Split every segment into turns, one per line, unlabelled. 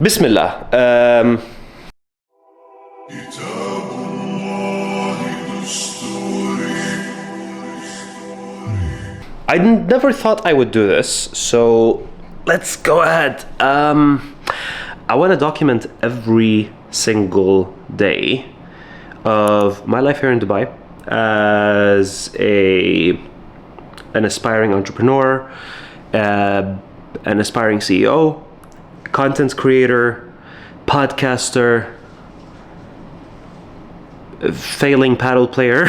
Bismillah. I never thought I would do this, so let's go ahead. I want to document every single day of my life here in Dubai as an aspiring entrepreneur, an aspiring CEO, content creator, podcaster, failing paddle player,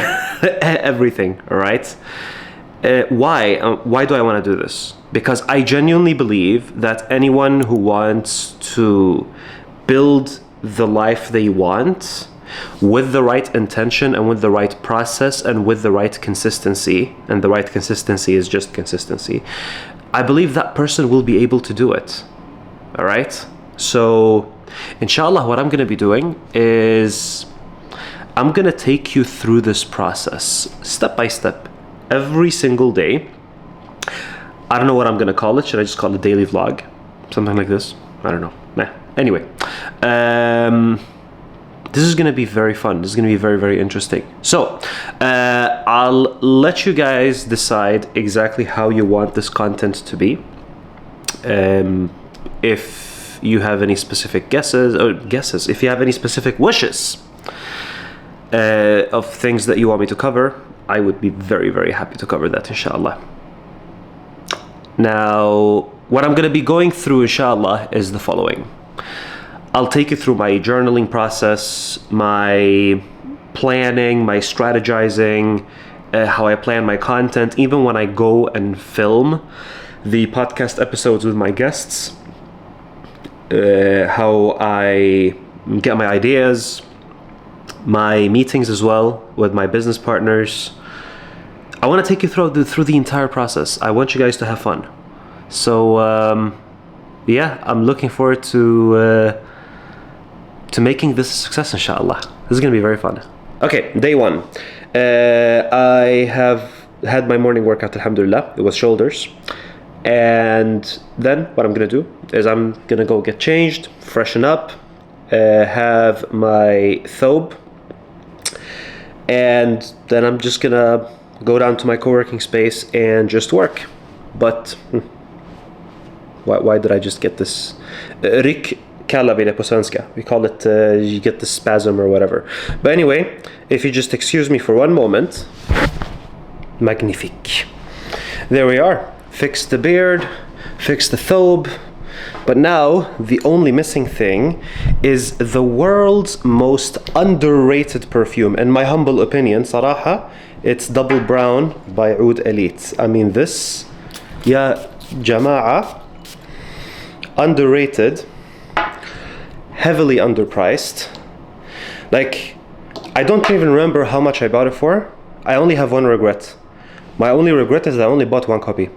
everything, all right? Why do I want to do this? Because I genuinely believe that anyone who wants to build the life they want with the right intention and with the right process and with the right consistency, and the right consistency is just consistency, I believe that person will be able to do it. All right? So, inshallah, what I'm going to be doing is I'm going to take you through this process step by step every single day. I don't know what I'm going to call it. Should I just call it daily vlog? Something like this? I don't know. Nah. Anyway, this is going to be very fun. This is going to be very, very interesting. So, I'll let you guys decide exactly how you want this content to be. If you have any specific guesses, if you have any specific wishes of things that you want me to cover, I would be very, very happy to cover that, inshallah. Now, what I'm going to be going through, inshallah, is the following. I'll take you through my journaling process, my planning, my strategizing, how I plan my content, even when I go and film the podcast episodes with my guests, how I get my ideas, my meetings as well with my business partners. I want to take you through the entire process. I want you guys to have fun. So yeah, I'm looking forward to making this a success, inshallah. This is going to be very fun. Okay, day one. I have had my morning workout, alhamdulillah. It was shoulders. And then what I'm going to do is I'm going to go get changed, freshen up, have my thobe, and then I'm just going to go down to my co-working space and just work. But why did I just get this? Ryck kalabile på svenska. We call it, you get the spasm or whatever. But anyway, if you just excuse me for one moment. Magnifique. There we are. Fix the beard, fix the thobe. But now, the only missing thing is the world's most underrated perfume. In my humble opinion, صراحة, it's Double Brown by Oud Elite. I mean, this, ya jama'a, underrated, heavily underpriced. Like, I don't even remember how much I bought it for. I only have one regret. My only regret is I only bought one copy.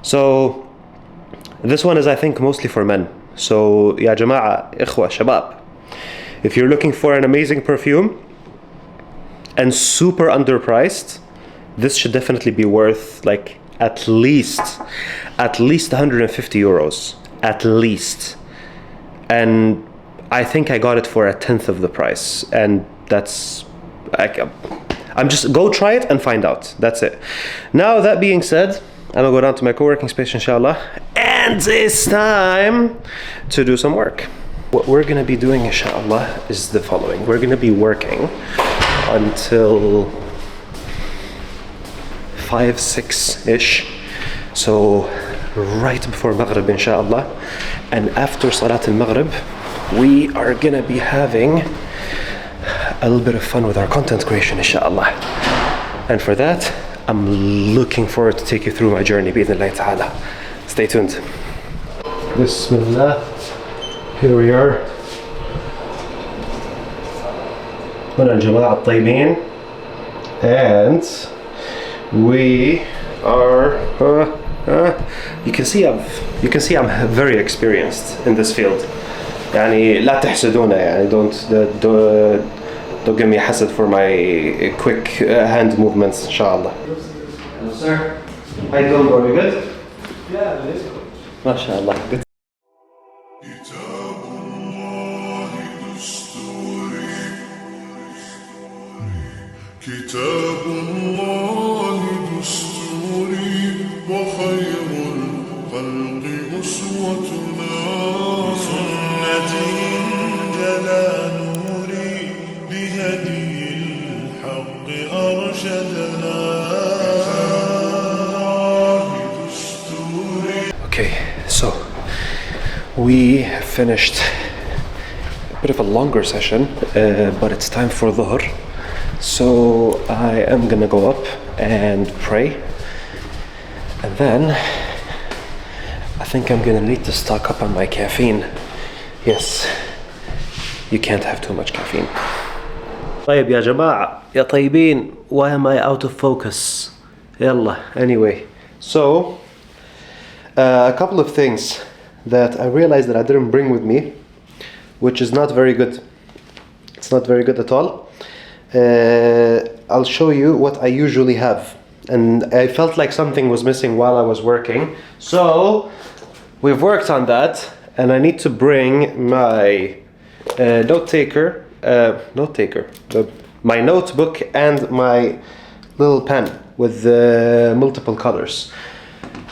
So, this one is, I think, mostly for men. So, ya jama'a, ikhwa, shabab. If you're looking for an amazing perfume and super underpriced, this should definitely be worth like at least 150 euros. At least. And I think I got it for a tenth of the price. And that's, I'm just, go try it and find out. That's it. Now, that being said, I'm gonna go down to my co-working space, inshallah, and it's time to do some work. What we're gonna be doing, inshallah, is the following. We're gonna be working until 5, 6-ish. So right before Maghrib, inshallah. And after Salat al-Maghrib, we are gonna be having a little bit of fun with our content creation, inshallah. And for that, I'm looking forward to take you through my journey, bi'idhnillah ta'ala. Stay tuned. Bismillah. Here we are. هنا الجماعة الطيبين. And we are you can see I'm very experienced in this field. يعني لا تحسدونا, يعني don't give me a hasad for my quick hand movements, inshallah. Hello, sir. How you doing, bro? You good?
Yeah, it is.
MashaAllah. Good.
كتاب الله دستوري وخير الخلق أسوتنا بسنته جلا نوري بهدي الحق أرشدنا
Okay, so we finished a bit of a longer session, but it's time for dhuhr. So I am gonna go up and pray, and then I think I'm gonna need to stock up on my caffeine. Yes, you can't have too much caffeine. طيب يا جماعة يا طيبين, why am I out of focus? يلا, anyway, so a couple of things that I realized that I didn't bring with me, which is not very good. It's not very good at all. I'll show you what I usually have, and I felt like something was missing while I was working, so we've worked on that, and I need to bring my my notebook and my little pen with multiple colors.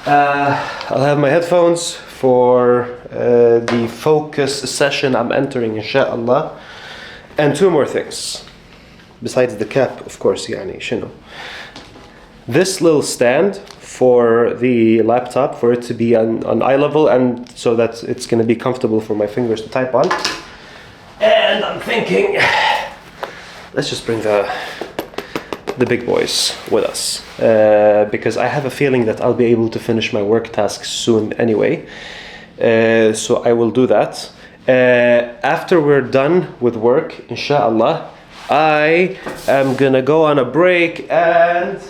I'll have my headphones for the focus session I'm entering, inshallah, and two more things besides the cap, of course. يعني شنو? This little stand for the laptop, for it to be on eye level, and so that it's going to be comfortable for my fingers to type on. And I'm thinking, let's just bring the big boys with us, because I have a feeling that I'll be able to finish my work tasks soon anyway, so I will do that. After we're done with work, inshallah, I am gonna go on a break and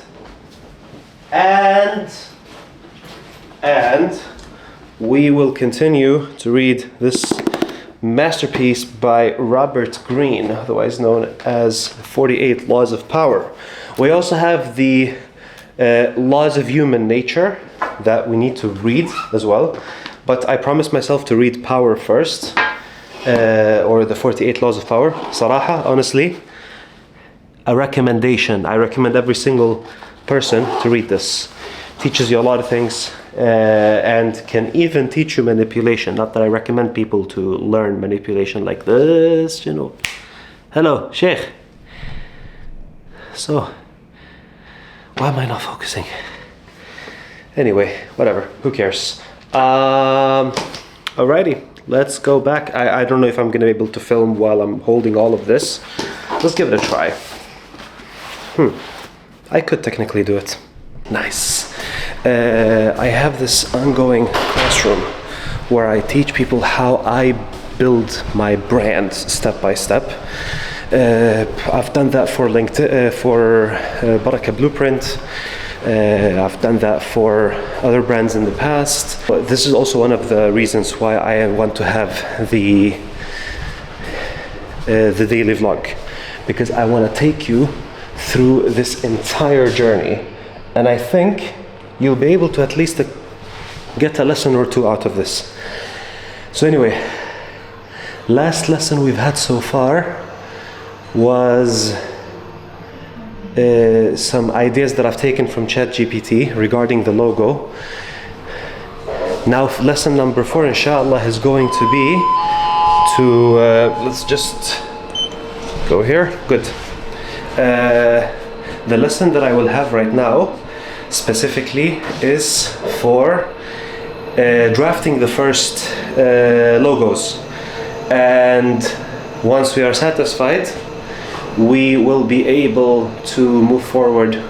we will continue to read this masterpiece by Robert Greene, otherwise known as 48 Laws of Power. We also have the Laws of Human Nature that we need to read as well, but I promised myself to read Power first, or the 48 Laws of Power. Saraha, honestly, a recommendation. I recommend every single person to read this. Teaches you a lot of things, and can even teach you manipulation. Not that I recommend people to learn manipulation like this, you know. Hello, Sheikh. So, why am I not focusing? Anyway, whatever, who cares? Alrighty, let's go back. I don't know if I'm gonna be able to film while I'm holding all of this. Let's give it a try. I could technically do it. Nice. I have this ongoing classroom where I teach people how I build my brand step by step. I've done that for LinkedIn, for Barakah Blueprint. I've done that for other brands in the past. But this is also one of the reasons why I want to have the daily vlog, because I want to take you through this entire journey, and I think you'll be able to at least get a lesson or two out of this. So anyway, last lesson we've had so far was some ideas that I've taken from ChatGPT regarding the logo. Now lesson number 4, inshallah, is going to be to let's just go here. Good. The lesson that I will have right now specifically is for drafting the first logos, and once we are satisfied, we will be able to move forward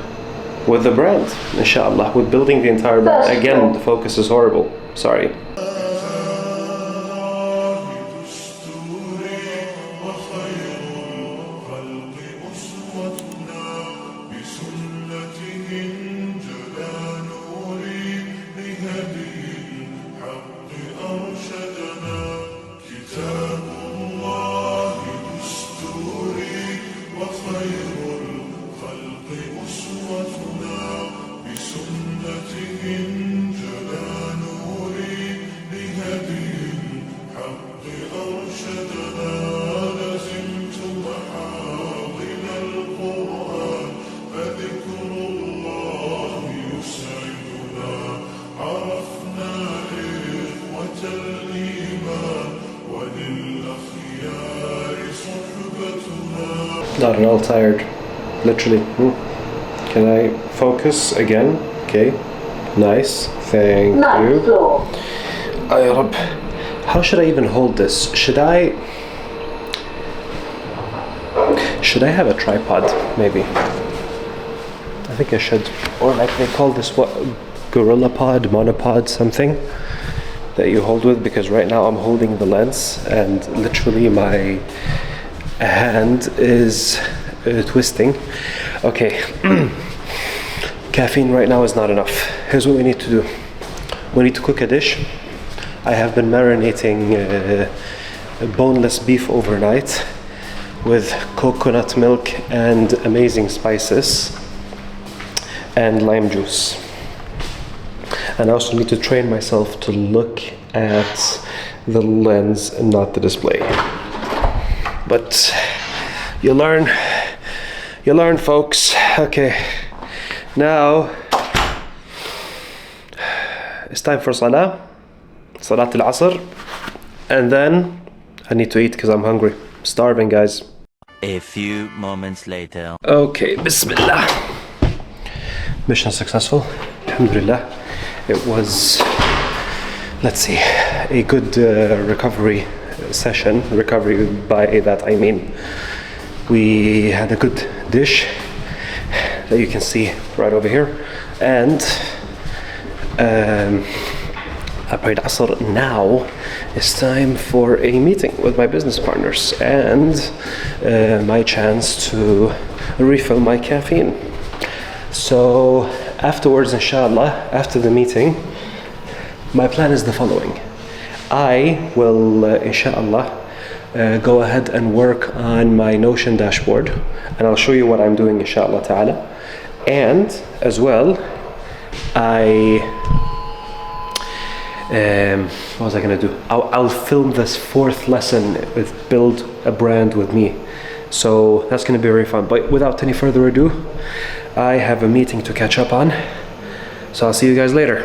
with the brand, inshallah, with building the entire brand. Again, the focus is horrible, sorry.
وللأخيار صحبتنا.
Not at all tired, literally. Can I focus again? Okay, nice, thank you. يا رب. How should I even hold this? Should I have a tripod, maybe? I think I should. Or like they call this, what, gorilla pod, monopod, something that you hold with, because right now I'm holding the lens and literally my hand is twisting. Okay, caffeine right now is not enough. Here's what we need to do. We need to cook a dish. I have been marinating boneless beef overnight with coconut milk and amazing spices and lime juice. And I also need to train myself to look at the lens and not the display. But you learn, folks. Okay, now it's time for Salah al-Asr, and then I need to eat because I'm hungry. I'm starving, guys.
A few moments later.
Okay, Bismillah. Mission successful, Alhamdulillah. It was, let's see, a good recovery session. Recovery, by that I mean we had a good dish that you can see right over here, and I prayed Asr. Now it's time for a meeting with my business partners and my chance to refill my caffeine. So afterwards, inshallah, after the meeting, my plan is the following. I will, inshallah, go ahead and work on my Notion dashboard, and I'll show you what I'm doing, inshallah ta'ala. And as well, what was I gonna do? I'll film this 4th lesson with Build a Brand with me. So that's gonna be very fun. But without any further ado, I have a meeting to catch up on. So I'll see you guys later.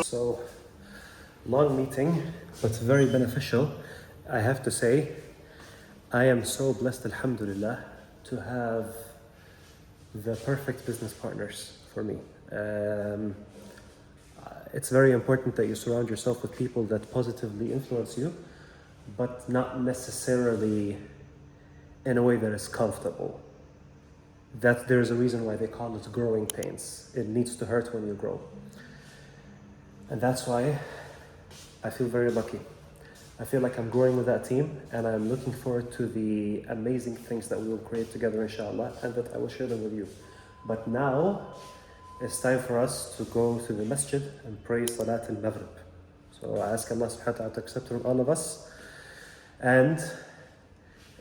So, long meeting, but very beneficial. I have to say, I am so blessed, alhamdulillah, to have the perfect business partners for me. It's very important that you surround yourself with people that positively influence you, but not necessarily in a way that is comfortable. That there's a reason why they call it growing pains. It needs to hurt when you grow. And that's why I feel very lucky. I feel like I'm growing with that team, and I'm looking forward to the amazing things that we will create together, inshallah, and that I will share them with you. But now, it's time for us to go to the masjid and pray Salat al-Maghrib. So I ask Allah subhanahu wa ta'ala to accept from all of us. And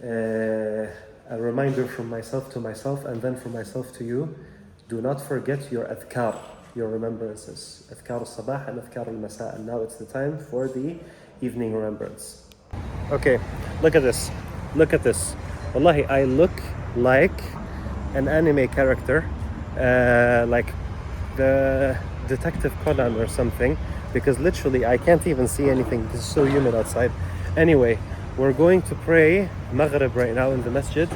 a reminder from myself to myself, and then from myself to you, do not forget your adhkar, your remembrances. Adhkar al-sabah and adhkar al-masa. And now it's the time for the evening remembrance. Okay, look at this. Look at this. Wallahi, I look like an anime character, like the Detective Conan or something, because literally I can't even see anything. It's so humid outside. Anyway, we're going to pray Maghrib right now in the masjid,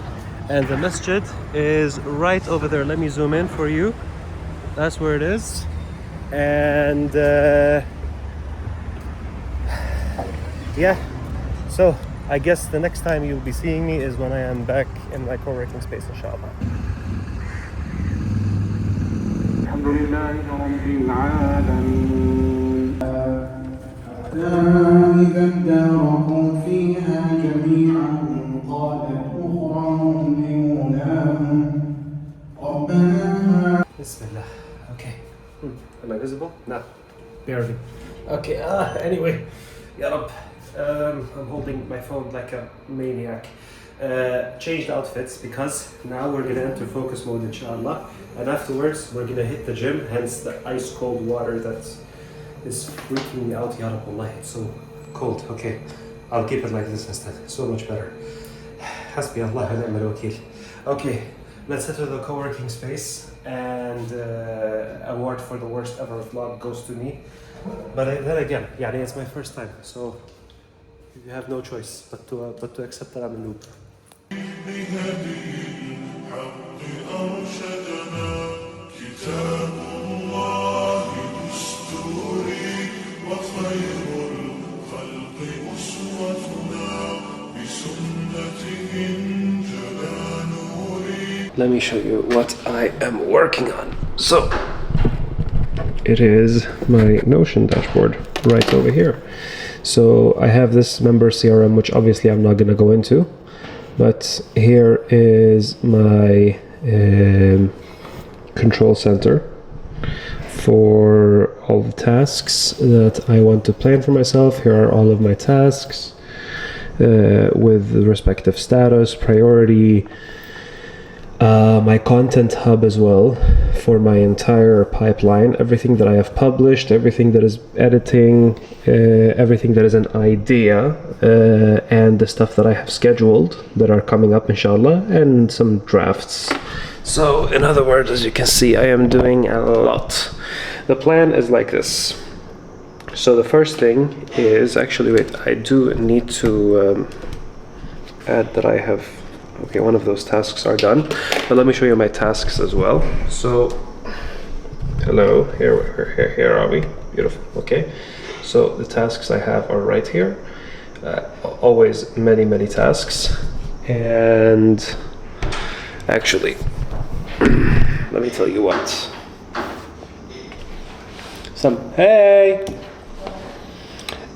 and the masjid is right over there. Let me zoom in for you. That's where it is. And yeah, so I guess the next time you'll be seeing me is when I am back in my co-working space, inshallah.
لله رب العالمين إذا اداركوا فيها جميعا قالت أخراهم لأولاهم ربنا
Bismillah. Okay. Am I visible? No. Barely. Okay, anyway. Ya Rab. I'm holding my phone like a maniac. Changed outfits because now we're gonna enter focus mode inshallah. And afterwards we're gonna hit the gym, hence the ice cold water that is freaking me out. Ya Rab, wallahi, it's so cold. Okay. I'll keep it like this instead. So much better. Hasbi Allah wa ni'mal wakeel. Okay, let's enter the co-working space, and award for the worst ever vlog goes to me. But then again, it's my first time, so you have no choice but to accept that I'm a noob.
بهدي الحق أرشدنا كتاب الله دستوري وخير الخلق أسوتنا بسنته انجلى نوري.
Let me show you what I am working on. So, it is my Notion dashboard right over here. So I have this member CRM, which obviously I'm not going to go into. But here is my control center for all the tasks that I want to plan for myself. Here are all of my tasks with the respective status, priority, my content hub as well for my entire pipeline, everything that I have published, everything that is editing, everything that is an idea, and the stuff that I have scheduled that are coming up inshallah, and some drafts. So in other words, as you can see, I am doing a lot. The plan is like this. So the first thing is, actually wait, I do need to add that I have, okay, one of those tasks are done, but let me show you my tasks as well. So, hello, here are we, beautiful, okay. So the tasks I have are right here, always many tasks, and actually, let me tell you what.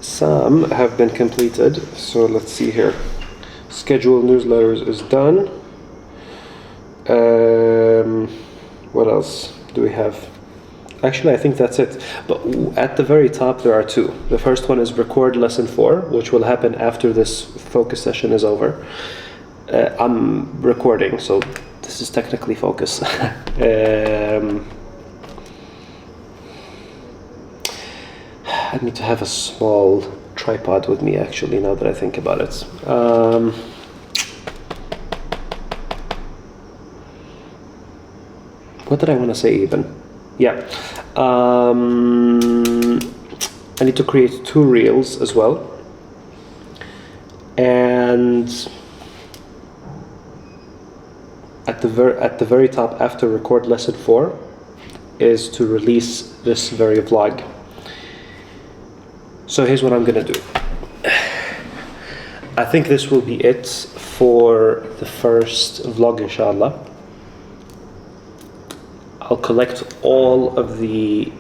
Some have been completed, so let's see here. Schedule newsletters is done. What else do we have? Actually, I think that's it. But at the very top, there are two. The first one is record lesson 4, which will happen after this focus session is over. I'm recording, so this is technically focus. I need to have a small tripod with me, actually, now that I think about it. What did I want to say even? Yeah. I need to create 2 reels as well. And at the very top, after record lesson 4, is to release this very vlog. So here's what I'm gonna do. I think this will be it for the first vlog, inshallah. I'll collect all of the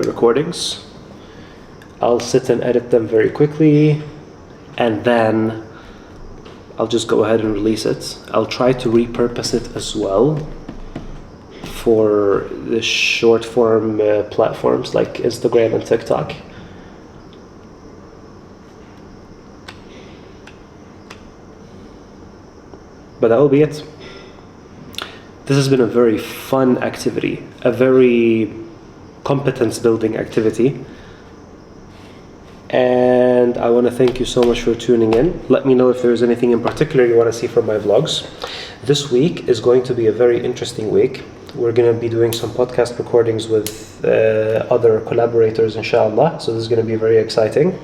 recordings. I'll sit and edit them very quickly, and then I'll just go ahead and release it. I'll try to repurpose it as well for the short form platforms like Instagram and TikTok. But that will be it. This has been a very fun activity, a very competence building activity. And I want to thank you so much for tuning in. Let me know if there's anything in particular you want to see from my vlogs. This week is going to be a very interesting week. We're going to be doing some podcast recordings with other collaborators, inshallah. So this is going to be very exciting.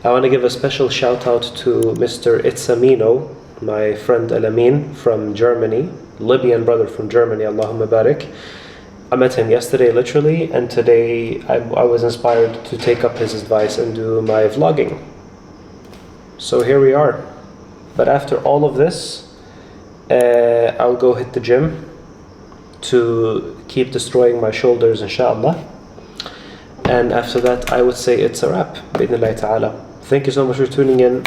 I want to give a special shout out to Mr. Itzamino, my friend Alamin from Germany, Libyan brother from Germany, Allahumma barik. I met him yesterday literally, and today I was inspired to take up his advice and do my vlogging. So here we are. But after all of this, I'll go hit the gym to keep destroying my shoulders, inshallah. And after that, I would say it's a wrap, bi'idhnillahi ta'ala. Thank you so much for tuning in.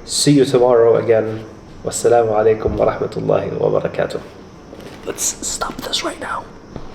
See you tomorrow again. Wassalamu alaikum wa rahmatullahi wa barakatuh. Let's stop this right now.